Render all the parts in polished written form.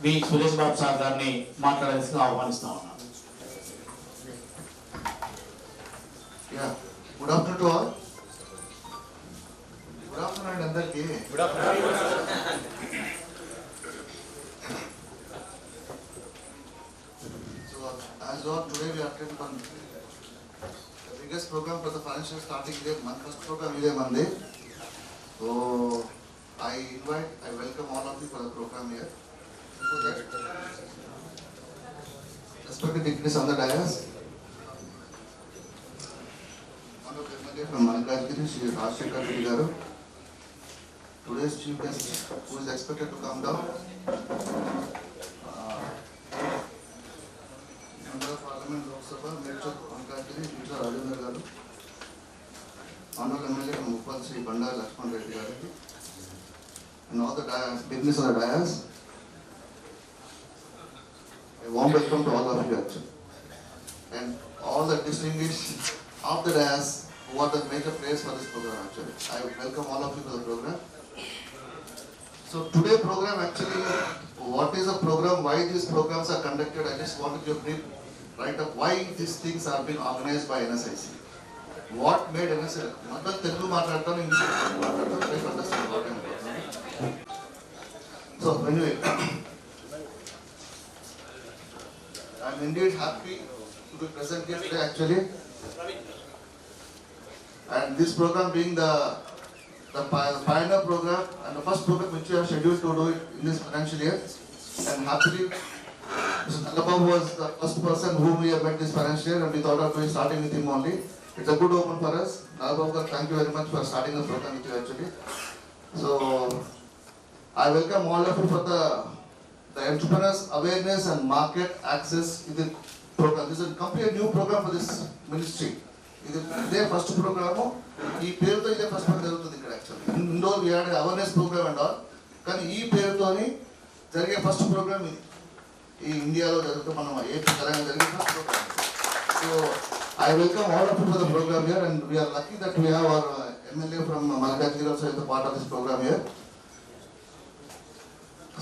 వి Suresh Babu sir గారిని మాట్లాడాల్సిందిగా ఆహ్వానిస్తా ఉన్నాను. Good afternoon to all. Good afternoon అండి అందరికీ. Good afternoon. So as you all today we attend on the biggest program for the financial starting day, first program is Monday. So I welcome all of you for the program here. Before that, respected dignitaries on the dais. From Malkajgiri, Shri Rajshekhar Reddy Garu. Today's chief guest who is expected to come down. Member of Parliament Lok Sabha, Major Malkajgiri, Mr. Rajendra Garu. Honorable MLA from Uppal, Shri Bandar Lakshman Reddy Garu. And all the dignitaries on the dais. A warm welcome to all of you actually. And all the distinguished of the dais who are the major players for this program actually. I welcome all of you to the program. So today program actually, what is the program, why these programs are conducted, I just want to give a brief write-up why these things are being organized by NSIC. What made NSIC, Madhya Telugu Maatladtam, English Maatladtam, try to understand what I am talking. So anyway, I am indeed happy to be present here today actually. And this program being the pioneer program and the first program which we are scheduled to do it in this financial year. And happily, Mr. Nallabhabu was the first person whom we have met this financial year, and we thought of starting with him only. It's a good open for us. Nallabhabu, thank you very much for starting the program with you actually. So I welcome all of you for the entrepreneurs awareness and market access in the program. This is a completely new program for this ministry. ఇదే first programme, ఈ పేరుతో ఇదే first programme జరుగుతుంది ఇక్కడ actually. Indore we had awareness programme and all, కానీ ఈ పేరుతోని జరిగే ఫస్ట్ ప్రోగ్రామ్ ఇది ఈ ఇండియాలో జరుగుతుంది, మనం ఏపీ తెలంగాణ జరిగే first programme. So I welcome all of you for the programme here and we are lucky that we have our MLA from Malkajgiri also is a part of this program here.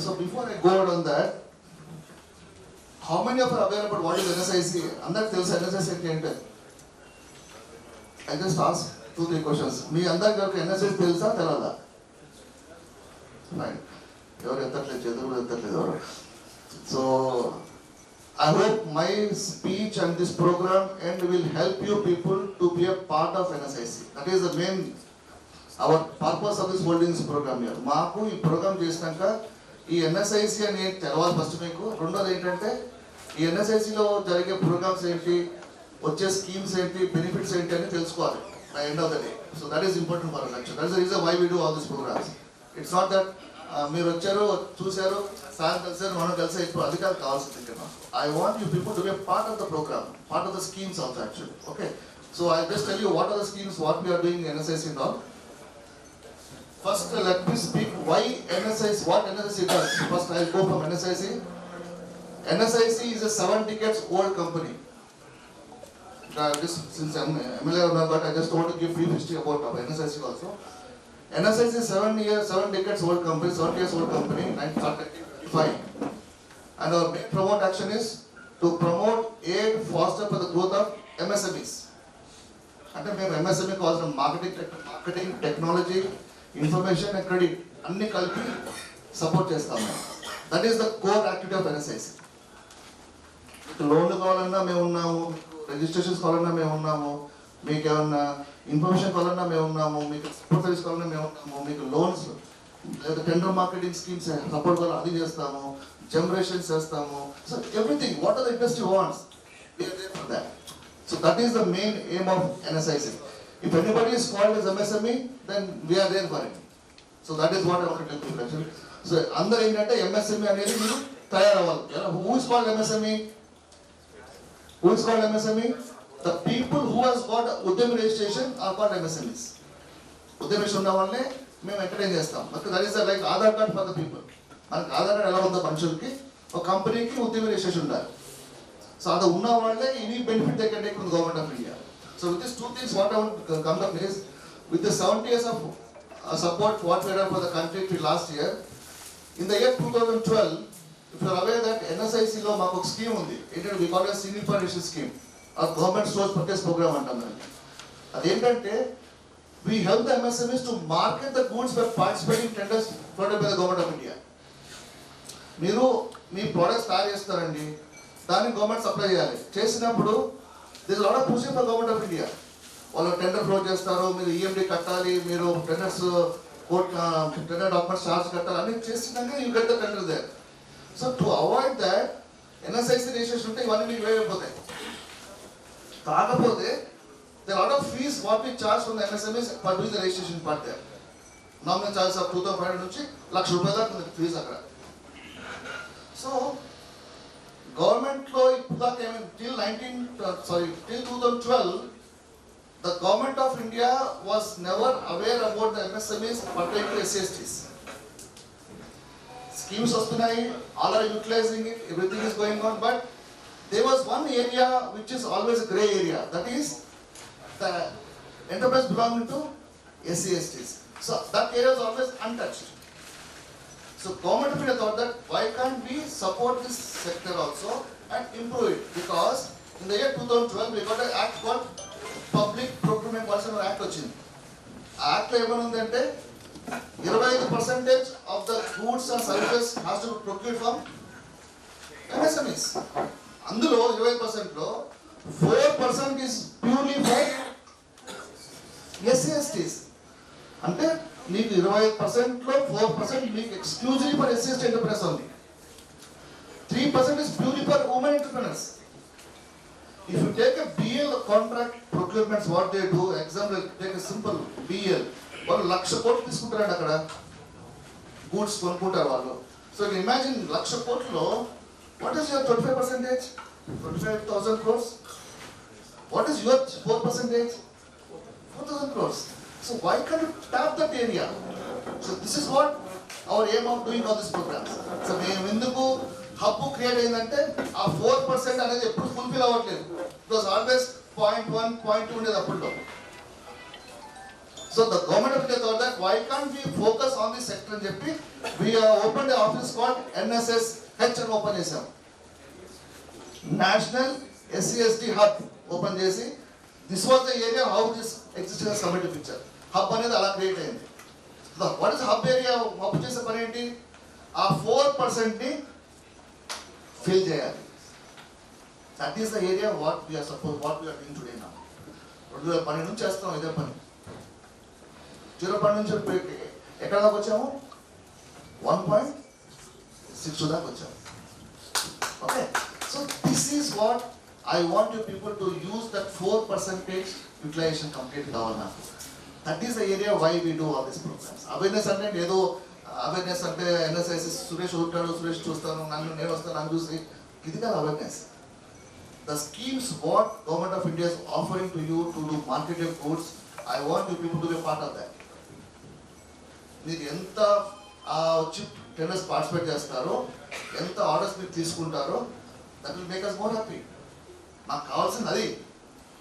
So before I go on that, how many of you are aware about what is NSIC? అందరికి తెలుసు NSIC అంటే ఏంటి? I just ask 2-3 questions. మీ అందరికి NSIC తెలుసా తెలదా? Fine. ఎవరు ఎత్తట్లేదు, చేతులు కూడా ఎత్తట్లేదు ఎవరు. So I hope my speech and this program and will help you people to be a part of NSIC. That is the main our purpose of this holding this program here. మాకు ఈ programme చేసినాక ఈ NSIC అని తెలవాలి first మీకు. రెండోది ఏంటంటే ఈ NSICలో జరిగే ప్రోగ్రామ్స్ ఏంటి, వచ్చే స్కీమ్స్ ఏంటి, బెనిఫిట్స్ ఏంటి అని తెలుసుకోవాలి by end of the day. So that is important for us. That is the reason why we do all this programmes. It's not that మీరు వచ్చారు చూశారు సార్ కలిసారు మనం కలిసి ఇప్పుడు అది కాదు కావాల్సింది ఇక్కడ. I want you people to be part of the programme, part of the schemes also actually. Okay, so I just tell you what are the schemes what we are doing in NSIC and all. First let me speak why NSIC, what NSIC does. First I will go from NSIC. NSIC is a 7 decades old company. Since I'm MLA or not, but I just want to give brief history about NSIC also. NSIC is 7 decades old company, 7 years old company, 1935. And our main promote action is to promote aid foster for the growth of MSMEs. అంటే మేము MSME కావాల్సిన marketing technology information and credit అన్ని కలిపి support చేస్తాము. That is the core activity of NSIC. మీకు లోన్లు కావాలన్నా మేము ఉన్నాము, రిజిస్ట్రేషన్స్ కావాలన్నా మేము ఉన్నాము, మీకు ఏమన్నా ఇన్ఫర్మేషన్ కావాలన్నా మేము ఉన్నాము, మీకు సపోర్ట్ సర్వీస్ కావాలన్నా మేము ఉన్నాము, మీకు లోన్స్ లేదా టెండర్ మార్కెటింగ్ స్కీమ్స్ సపోర్ట్ కావాలని అది చేస్తాము, జనరేషన్స్ చేస్తాము. So everything what are the industry wants we are there for that. So that is the main aim of NSIC. If anybody is called as MSME, then we are there for it. So that is what I want to tell you actually. So అందరూ ఏంటంటే MSME అనేది మీరు తయారవ్వాలి. Who is called MSME? Who is called MSME? The people who has got ఉద్యమ registration are called MSMEs. ఉద్యమ registration ఉన్న వాళ్ళనే మేము ఎంటర్టైన్ చేస్తాం. That is like Aadhaar card for the people. మనకి ఆధార్ కార్డ్ ఎలా ఉందో మనుషులకి, ఒక కంపెనీకి ఉద్యమ registration ఉండాలి. సో అది ఉన్న వాళ్ళే any benefit they can take from the government of India. So with these 2 things, what I want to come up is, with the 70 years of support what we done for the country till last year, in the year 2012, If you are aware that NSIC లో మాకు ఒక scheme ఉంది, ఏంటంటే we call it single fund issue scheme, ఆ government stores purchase programme అంటాం దాన్ని. అదేంటంటే we help the MSMEs to market the goods by participating tenders floated by the government of India. మీరు మీ ప్రోడక్ట్స్ తయారు చేస్తారండి, దాన్ని గవర్నమెంట్ సప్లై చేయాలి. చేసినప్పుడు this is lot of pushing for government of India. వాళ్ళు టెండర్ ఫ్లోట్ చేస్తారు, మీరు ఈఎండి కట్టాలి, మీరు టెండర్స్ టెండర్ డాక్యుమెంట్స్ చార్జ్ కట్టాలి, అన్ని చేసినాక you get the tender there. So to avoid that NSIC registration ఉంటే ఇవన్నీ మీకు వేయకపోతాయి. కాకపోతే there are a lot of fees what we charge from the MSMEs for doing the registration part there. Nominal charges of 2,500 నుంచి ₹1,00,000 దాకా ఉంది fee అక్కడ. So గవర్నమెంట్లో ఇప్పుడు దాకా till 2012 the government of India was never aware about the MSMEs pertaining to SCSTs. Schemes వస్తున్నాయి, all are utilizing it, everything is going on, but there was one area which is always a grey area, that is the enterprise belonging to SCSTs. So that area is always untouched. So government of India thought that why can't we support this sector also and improve it, because in the year 2012 we got an act called Public Procurement Policy Act వచ్చింది. ఆ యాక్ట్లో ఏమనుందంటే 25% of the goods and services has to be procured from MSMEs. అందులో 25%లో 4% is purely for SCSTs. అంటే నీకు 25%లో 4% మీకు exclusively for SCST enterprise ఉంది. 3% is purely for women entrepreneurs. If you take a BL contract procurements, what they do, example, take a simple BL, వాళ్ళు 1,00,000 కోట్లు తీసుకుంటారండి అక్కడ, goods కొనుక్కుంటారు వాళ్ళు. సో యూ ఇమాజిన్ 1,00,000 కోట్లలో what is your 25%? 25,000 crores. What is your 4%? 4,000 crores. So why can't you tap that area? So this is what our aim of doing all these programs. So మేము ఎందుకు hub create అయిందంటే ఆ 4% అనేది ఎప్పుడు fulfil అవ్వట్లేదు. It was always 0.1, 0.2 ఉండేది అప్పుడు. So the government of India thought that why can't we focus on this sector అని చెప్పి we opened an office called NSSH అని ఓపెన్ చేసాం. నేషనల్ SCST హబ్ ఓపెన్ చేసి this was the area how this existence committee picture hub అనేది అలా create అయింది. What is hub area? Hub చేసే పని ఏంటి? ఆ 4%ని ఫిల్ చేయాలి. That is the area what we are doing today now. 2012 నుంచి చేస్తాం ఇదే పని. 0 నుంచి ఎక్కడ దాకా వచ్చాము? 1.6 దాకా వచ్చాము. Okay, so this is what I want you people to use that 4% utilisation complete కావాలి నాకు. That is the area why we do all this programmes. Awareness అంటే ఏదో అవేర్నెస్ అంటే ఎన్ఎస్ఐసి సురేష్ ఉంటాడు, సురేష్ చూస్తాను, నేను వస్తాను, నన్ను చూసి ఇది కాదు awareness. The schemes what government of India is offering to you to do marketed goods, I want you people to be a part of that. మీరు ఎంత వచ్చి టెండర్స్ పార్టిసిపేట్ చేస్తారో, ఎంత ఆర్డర్స్ మీరు తీసుకుంటారో, that will make us more happy. నాకు కావాల్సింది అది.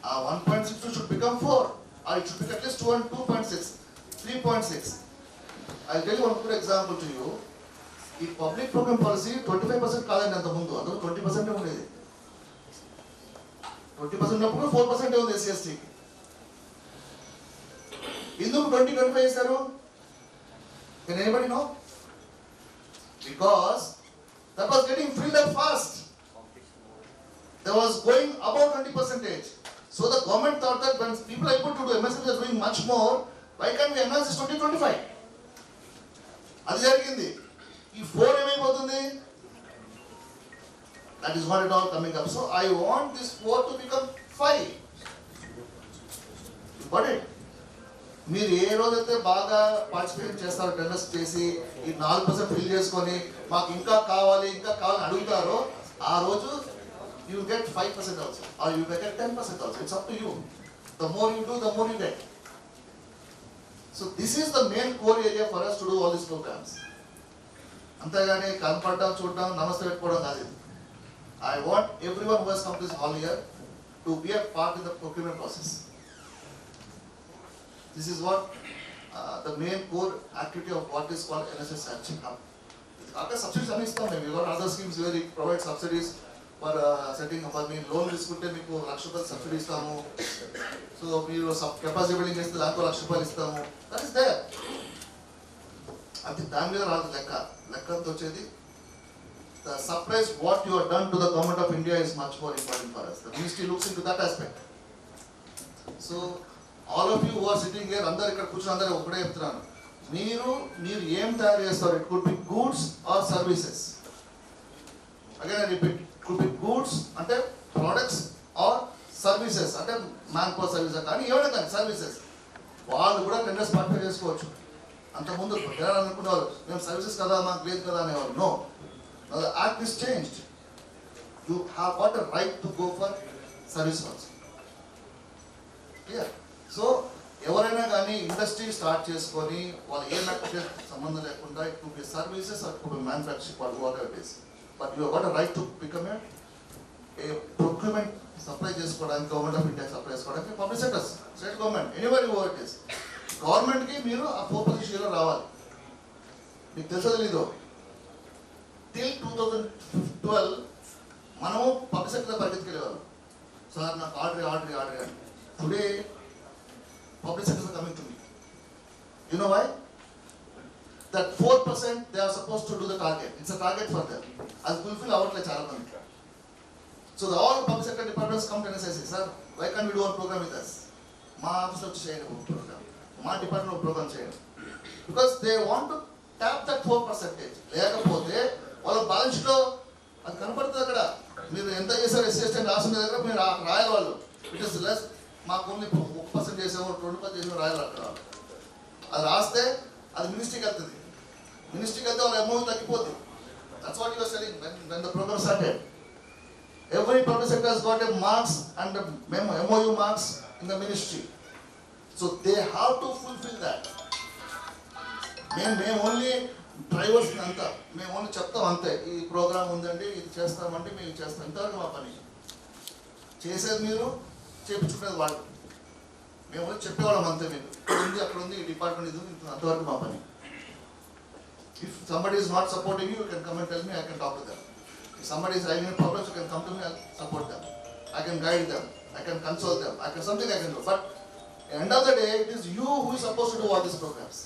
ఆ 1.6 should become 4 or it should become at least 2.6, 3.6. I'll tell you one good example to you. ఈ పబ్లిక్ ప్రోగ్రామ్ పాలసీ 25% కాదండి అంత ముందు, అందులో 20% ఉండేది. 20% ఉన్నప్పుడు 4% ఉంది SCSTకి. ఎందుకు 20-25 చేశారు? Can anybody know? Because that was getting filled up fast. That was going above 20%. So the government thought that when people are able to do, MSMEs are doing much more, why can't we enhance this 20-25? అది జరిగింది. ఈ 4 ఏమైపోతుంది? That is not at all coming up. So I want this 4 to become 5. Got it? మీరు ఏ రోజైతే బాగా participate చేస్తారో, tenders చేసి ఈ 4% ఫిల్ చేసుకొని మాకు ఇంకా కావాలి అడుగుతారో, ఆ రోజు you get 5% also or you get 10% also. It's up to you. The more you do, the more you get. So this is the main core area for us to do all these programs. అంతేగాని కనపడడం, చూడడం, నమస్తే పెట్టుకోవడం కాదు ఇది. I want everyone who has come to this hall here to be a part in the procurement process. This is what the main core activity of what is called NSSH Hub. అక్కడ subsidies అన్ని ఇస్తాం మేము. ఇవాళ other schemes where provide subsidies for setting up. మీరు loan తీసుకుంటే మీకు ₹1,00,000 subsidy ఇస్తాము. So మీరు కెపాసిటీ బిల్డింగ్ చేస్తే దాంట్లో ₹1,00,000 ఇస్తాము. That is there. అది దాని మీద రాదు లెక్క. లెక్కంతా వచ్చేది the surprise what you have done to the government of India is much more important for us. The ministry looks into that aspect. So all of you who are sitting here, అందరు ఇక్కడ కూర్చుని అందరూ ఒకటే చెప్తున్నాను, మీరు ఏం తయారు చేస్తారు? It could be goods or services. Again I repeat, it could be goods అంటే ప్రొడక్ట్స్ ఆర్ సర్వీసెస్ అంటే మ్యాన్ పవర్ సర్వీస్ కానీ ఏమైనా కానీ సర్వీసెస్. వాళ్ళు కూడా టెండర్స్ పార్టిసిపేట్ చేసుకోవచ్చు. అంతకుముందు అనుకునేవారు మేము సర్వీసెస్ కదా మాకు లేదు కదా అనేవారు. No, now the act is changed. You have got a right to go for service also. Clear? So ఎవరైనా కానీ ఇండస్ట్రీ స్టార్ట్ చేసుకొని వాళ్ళు ఏ మ్యాటర్ సంబంధం లేకుండా it could B services are could be manufacturing what ever it is, but you got a right to become a procurement supply చేసుకోవడానికి, government of India supply చేసుకోవడానికి, public sectors, state government, ఎనీవర్ you work is గవర్నమెంట్కి మీరు ఆ 4% రావాలి. మీకు తెలుసో తెలీదు, till 2012 మనము పబ్లిక్ సెక్టర్ పరిగెత్తుకెళ్ళేవాళ్ళం. సార్ నాకు ఆర్డర్ అని. Today public sector coming to me. You know why? that 4% they are supposed to do the target. It's a target for them. అది ఫుల్ఫిల్ అవ్వట్లేదు చాలా మంది. So the all public sector departments come to us and say, sir, why can't we do one program with us? మా ఆఫీస్లో వచ్చి చేయండి ఒక programme, మా డిపార్ట్మెంట్ ఒక ప్రోగ్రామ్ చేయండి. Because they want to tap that 4%. లేకపోతే వాళ్ళ బ్యాలెన్స్ షీట్లో అది కనపడుతుంది. అక్కడ మీరు ఎంత చేశారు ఎస్సీ అని రాసిన దగ్గర మీరు రాయాలి. వాళ్ళు ఇట్ ఇస్ లెస్, మాకు ఓన్లీ 1% చేసాము 2% చేసాము రాయాలి. అక్కడ అది రాస్తే అది మినిస్ట్రీకి వెళ్తుంది. మినిస్ట్రీకి వెళ్తే వాళ్ళ అమౌంట్ తగ్గిపోతుంది. That's what you are selling when the program started. Every public sector has got a marks and a MOU marks in the ministry. So they have to fulfill that. మేము ఓన్లీ డ్రైవర్స్ అంతా, మేము only చెప్తాం అంతే, ఈ programme ఉందండి ఇది చేస్తామంటే మేము చేస్తాం. ఇంతవరకు మా పని. చేసేది మీరు, చేయించుకునేది వాళ్ళు. మేము ఓన్లీ చెప్పేవాళ్ళం అంతే. మీరు ఇక్కడ ఉంది అక్కడ ఉంది ఈ డిపార్ట్మెంట్ ఇది అంతవరకు మా పని. If somebody is not supporting you, you can come and tell me, I can talk to them. If somebody is having problems, you can come to me, I'll support them. I can guide them, I can console them, something I can do. But at the end of the day, it is you who is supposed to do all these programs.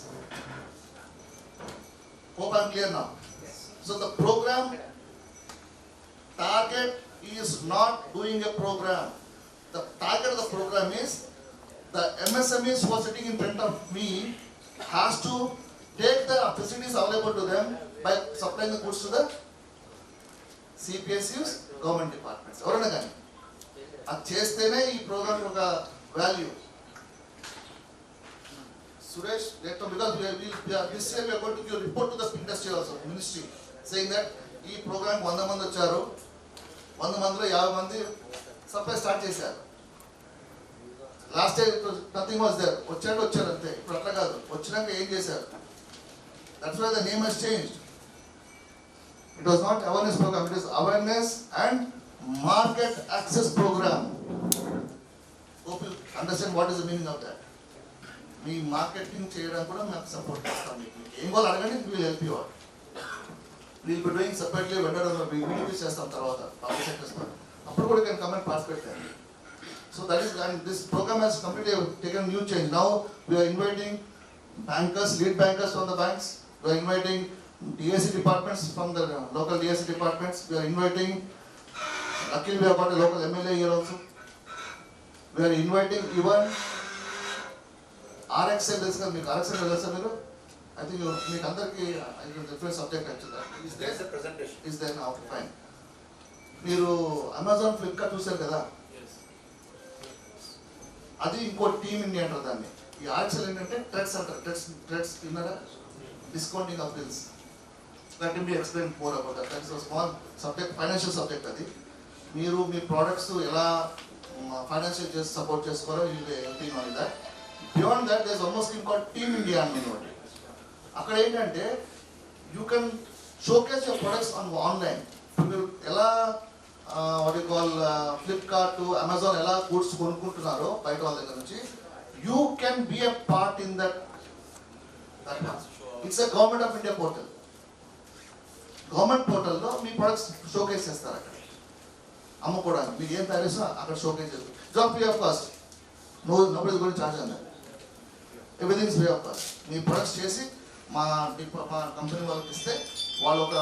Hope I'm clear now. So the program target is not doing a program. The target of the program is the MSMEs who are sitting in front of me has to take the facilities available to them by supplying the goods to the CPSUs, government departments. ఎవరైనా కానీ అది చేస్తేనే ఈ programme ఒక value. Suresh, later because this year we are going to give a report to the industry also, ministry, saying that ఈ programme 100 మంది వచ్చారు, 100 మందిలో 50 మంది సప్లై స్టార్ట్ చేశారు. Last year nothing was there. వచ్చారు అంతే. ఇప్పుడు అట్లా కాదు, వచ్చినాక ఏం చేశారు. That's why the name has changed. It was not awareness program, it is awareness and market access program. Hope you understand what is the meaning of that. Me marketing చేయడానికి కూడా మేము సపోర్ట్ చేస్తాం. మీకు ఏం కావాలి అడగండి, will help you out. Will be doing separately vendor videos చేస్తాం తర్వాత పబ్లిక్ సెక్టర్స్. అప్పుడు కూడా can come and participate there. So that is, and this program has completely taken new change. Now we are inviting bankers, lead bankers from the banks. We are inviting DSC departments from the local DSC departments. We are inviting, luckily we have got a local MLA here also. We are inviting even RXL. RXL తెలుసా మీరు? I think మీకు అందరికీ different subject actually. Is there a presentation? Is there now? Fine. మీరు Amazon Flipkart చూసారు కదా, అది ఇంకో team India అంటారు దాన్ని. ఈ RXL ఏంటంటే ట్రెడ్స్ అంటారు. ట్రెడ్స్ విన్నారా? Discounting of bills. That can be explained more about that. That is a small subject, financial subject అది. మీరు మీ ప్రోడక్ట్స్ ఎలా ఫైనాన్షియల్ చేసి సపోర్ట్ చేసుకోవాలో helping on that. Beyond that there is almost scheme called team India అని ఒకటి. అక్కడ ఏంటంటే you can showcase your products online. మీరు ఎలా what you call Flipkart, Amazon ఎలా గూడ్స్ కొనుక్కుంటున్నారో బయట వాళ్ళ దగ్గర నుంచి, you can be a part in that. It's a Government of India portal. Government పోర్టల్లో మీ ప్రొడక్ట్స్ షోకేస్ చేస్తారు అక్కడ అమ్ముకోవడానికి. మీకు ఏం తయారు చేసినా అక్కడ షోకేస్ చేస్తారు. Job free of cost, nobody గురించి ఛార్జ్ అండి, everything free of cost. Me products చేసి మా కంపెనీ వాళ్ళకి ఇస్తే వాళ్ళు ఒక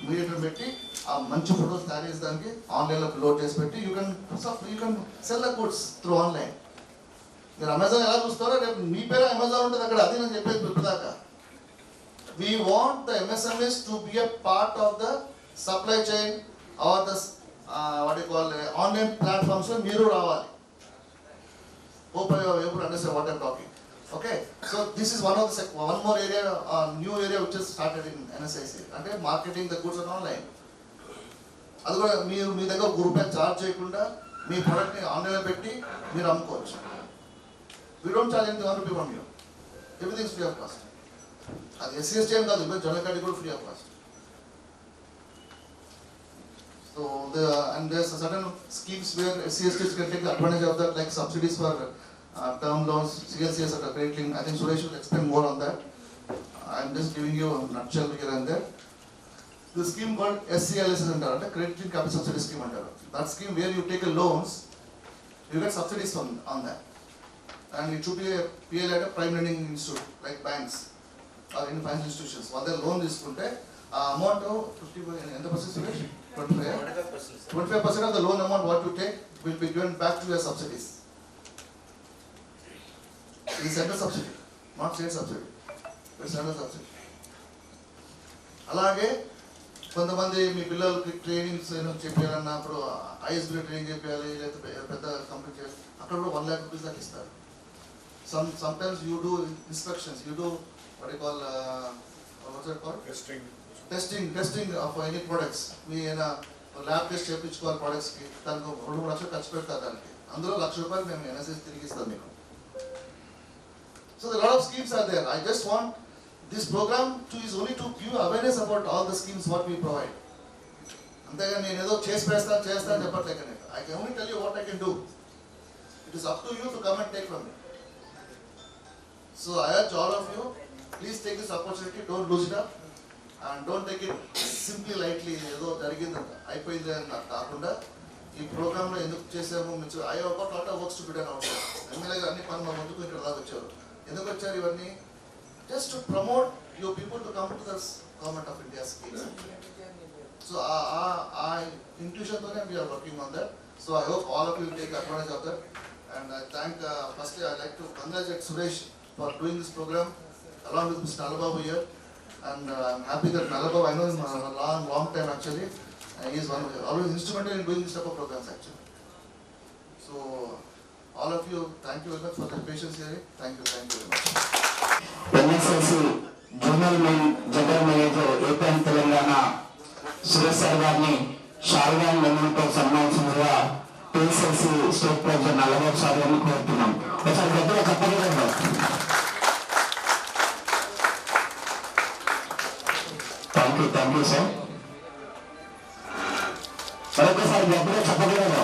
మీడియేటర్ పెట్టి ఆ మంచి ఫొటోస్ తయారు చేసేదానికి ఆన్లైన్లో లోడ్ చేసి పెట్టి you can sell the goods through online. మీరు అమెజాన్ ఎలా చూస్తారో రేపు మీ పేరు అమెజాన్ ఉంటుంది అక్కడ. అది నేను చెప్పేది ఇప్పటిదాకా. We want the MSMEs to be a part of the supply chain or the online platforms లో మీరు రావాలి. Hope you are able to understand what I am talking. Okay, so this is one more area, new area which is started in NSIC. అంటే marketing the goods online. అది కూడా మీరు మీ దగ్గర ₹1 charge చేయకుండా మీ ప్రోడక్ట్ని ఆన్లైన్లో పెట్టి మీరు అమ్ముకోవచ్చు. We don't charge anything ₹1 from you. Everything is free of cost. అది SCST ఏం కాదు, ఇప్పుడు జనరల్ కేటగిరీ కూడా free of cost. So there's certain schemes where SCSTs can take advantage of that, like subsidies for term loans, CLCS at a credit link. I think Suresh will explain more on that. I'm just giving you a nutshell here and there. The scheme called SCLS అంటారు, అంటే credit link capital subsidy scheme అంటారు. That scheme where you take a loans, you get subsidies on that. And it should be a PL at a prime lending institute like banks or in financial institutions. వాళ్ళ loan తీసుకుంటే ఆ amount 50% ఎంత percent? 25% of the loan amount what you take will be given back to your subsidies. It is central subsidy, not state subsidy. It's central subsidy. అలాగే కొంతమంది మీ పిల్లలకి trainings చెప్పాలన్నప్పుడు ISB training చెప్పాలి, లేకపోతే పెద్ద కంపెనీ చేయాలి, అక్కడ కూడా ₹1,00,000 దాకా ఇస్తారు. Sometimes you do inspections, you do what you call what's it called? Testing of any products. Me lab test చేయించుకోవాలి ప్రొడక్ట్స్కి, దానికి ₹2-3 లక్షలు ఖర్చు పెడతారు. దానికి అందులో ₹1,00,000 మేము NSS తిరిగి ఇస్తాం మీకు. So a lot of schemes are there. I just want this program is only to give awareness about all the schemes what we provide. అంతేగా నేను ఏదో చేస్తాను చెప్పట్లేక నేను. I can only tell you what I can do. It is up to you to come and take from me. So I urge all of you, please take this opportunity, don't lose it up and don't take it simply lightly. ఏదో జరిగిందంట అయిపోయింది అని కాకుండా ఈ ప్రోగ్రాంలో ఎందుకు చేసాము, I have got lot of works to be done out there. MLA గారు అన్ని పనులు ముందుకు ఇక్కడ దాకా వచ్చారు. ఎందుకు వచ్చారు ఇవన్నీ? Just to promote your people to come to the government of India schemes. So our intuition tone we are working on that. So I hope all of you take advantage of that. And I thank firstly I like to congratulate Suresh for doing this program along with Mr. Nalababu here. And I'm happy that Nalababu, I know him a long time actually. He is always instrumental in doing this type of programs actually. So all of you, thank you very much for the patience here. Thank you very much. NSIC general manager APM Telangana Suresh sir గారిని షాల్వాన్ లెమన్తో సన్మానించినగా PSLC state president Nallababu sir గారిని కోరుతున్నాం. ఒకసారి గట్టిగా చెప్పగలరు. Thank you sir. మరొకసారి గట్టిగా చెప్పగలరు.